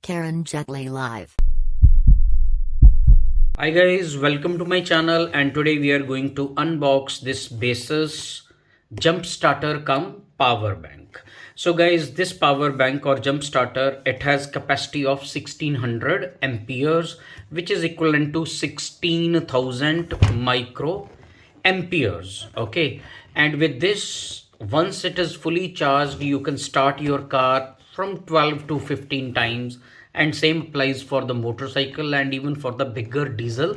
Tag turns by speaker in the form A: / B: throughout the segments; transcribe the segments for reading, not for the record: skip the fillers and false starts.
A: karanjetlilive.
B: Hi guys, welcome to my channel, and today we are going to unbox this Baseus jump starter cum power bank. So guys, this power bank or jump starter, it has capacity of 1600 amperes, which is equivalent to 16,000 micro amperes. Okay, and with this, once it is fully charged, you can start your car from 12 to 15 times, and same applies for the motorcycle and even for the bigger diesel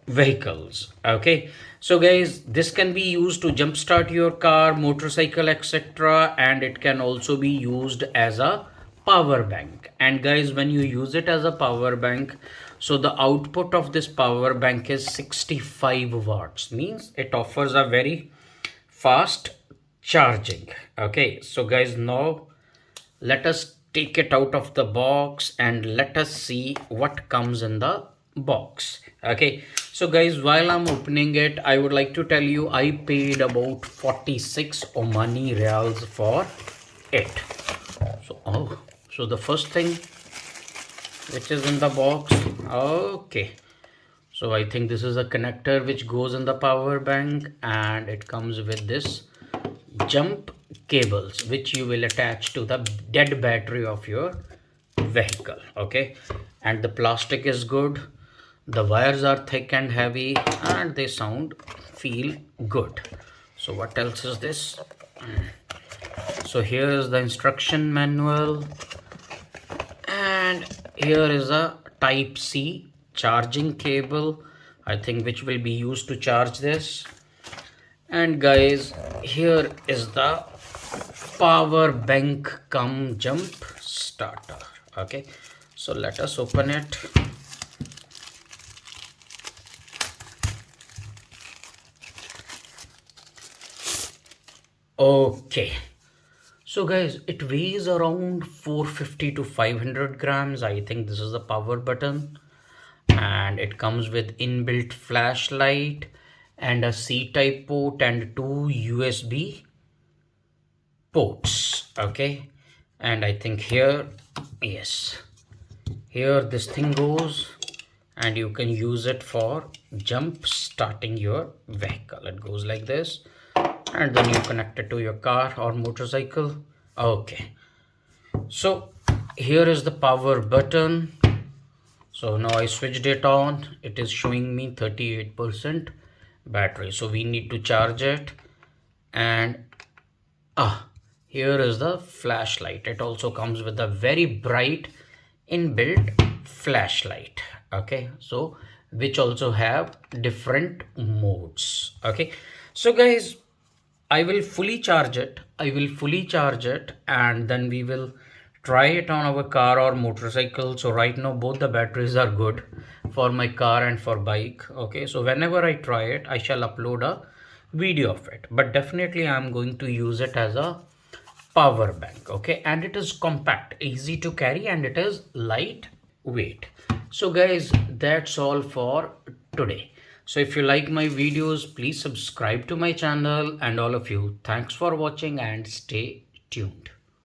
B: vehicles. Okay, so guys, this can be used to jumpstart your car, motorcycle, etc., and it can also be used as a power bank. And guys, when you use it as a power bank, so the output of this power bank is 65 watts, means it offers a very fast charging. Okay, so guys, now let us take it out of the box and let us see what comes in the box. Okay, so guys, while I'm opening it, I would like to tell you I paid about 46 Omani Reals for it. So the first thing which is in the box, okay, so I think this is a connector which goes in the power bank, and it comes with this jump cables which you will attach to the dead battery of your vehicle. Okay, and the plastic is good, the wires are thick and heavy, and they feel good. So what else is this? So here is the instruction manual, and here is a type C charging cable, I think, which will be used to charge this. And guys, here is the power bank cum jump starter. Okay, so let us open it. Okay, so guys, it weighs around 450 to 500 grams. I think this is the power button, and it comes with inbuilt flashlight and a C-type port and two USB ports. Okay, and I think here, yes, here this thing goes, and you can use it for jump starting your vehicle. It goes like this, and then you connect it to your car or motorcycle. Okay, so here is the power button. So now I switched it on, it is showing me 38% battery, so we need to charge it. And here is the flashlight. It also comes with a very bright inbuilt flashlight. Okay, so which also have different modes. Okay, so guys, I will fully charge it, and then we will try it on our car or motorcycle. So right now both the batteries are good for my car and for bike. Okay, so whenever I try it, I shall upload a video of it, but definitely I'm going to use it as a power bank. Okay, and it is compact, easy to carry, and it is lightweight. So guys, that's all for today. So if you like my videos, please subscribe to my channel, and all of you, thanks for watching and stay tuned.